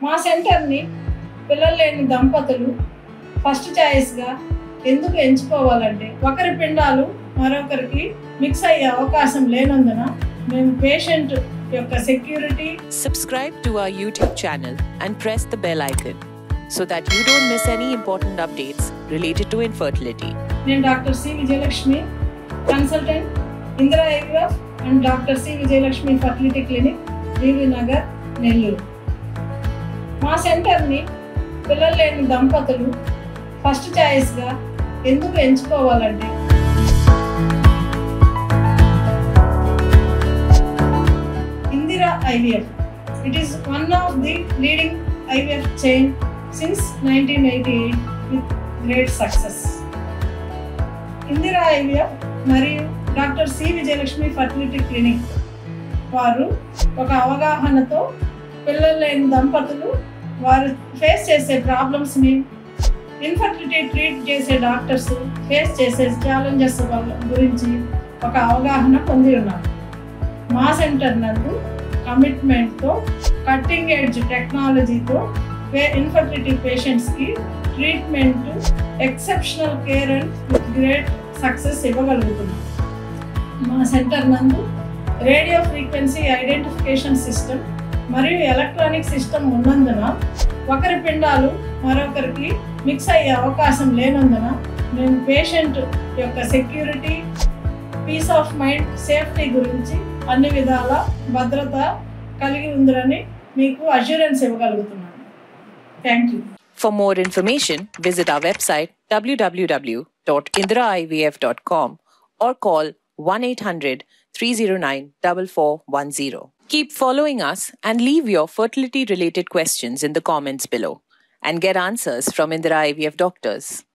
మా సెంటర్ని పిల్లలు లేని దంపతులు ఫస్ట్ చాయిస్గా ఎందుకు ఎంచుకోవాలంటే ఒకరి పిండాలు మరొకరికి మిక్స్ అయ్యే అవకాశం లేనందున మేము పేషెంట్ యొక్క security. Subscribe to our YouTube channel and press the bell icon so that you don't miss any important updates related to infertility. నేను doctor C Vijayalakshmi, consultant, Indira IVF and doctor C Vijayalakshmi fertility clinic, B V Nagar, Nellore. మా సెంటర్ని పిల్లలు లేని దంపతులు first చాయిస్గా ఎందుకు ఎంచుకోవాలంటే Indira IVF. It is one of the leading IVF chain since 1988 with great success. Indira IVF మరియు doctor C Vijayalakshmi fertility clinic వారు ఒక అవగాహనతో పిల్లలు లేని దంపతులు వారు ఫేస్ చేసే ప్రాబ్లమ్స్ని, ఇన్ఫర్టిలిటీ ట్రీట్ చేసే డాక్టర్స్ ఫేస్ చేసే ఛాలెంజెస్ గురించి ఒక అవగాహన పొంది ఉన్నారు. మా సెంటర్ నందు కమిట్మెంట్తో, కట్టింగ్ ఎడ్జ్ టెక్నాలజీతో ఇన్ఫర్టిలిటీ పేషెంట్స్కి treatment, exceptional care and with great success ఇవ్వగలుగుతున్నాం. మా సెంటర్ నందు రేడియో ఫ్రీక్వెన్సీ ఐడెంటిఫికేషన్ సిస్టమ్ మరియు ఎలక్ట్రానిక్ సిస్టమ్ ఉన్నందున ఒకరి పిండాలు మరొకరికి మిక్స్ అయ్యే అవకాశం లేనందున మేము పేషెంట్ యొక్క security, peace of mind, safety గురించి అన్ని విధాల భద్రత కలిగి ఉందని మీకు అష్యూరెన్స్ ఇవ్వగలుగుతున్నాను. Thank you. For more information, visit our website www.indiraivf.com or call 1-800-309-4410. Keep following us and leave your fertility-related questions in the comments below and get answers from Indira IVF doctors.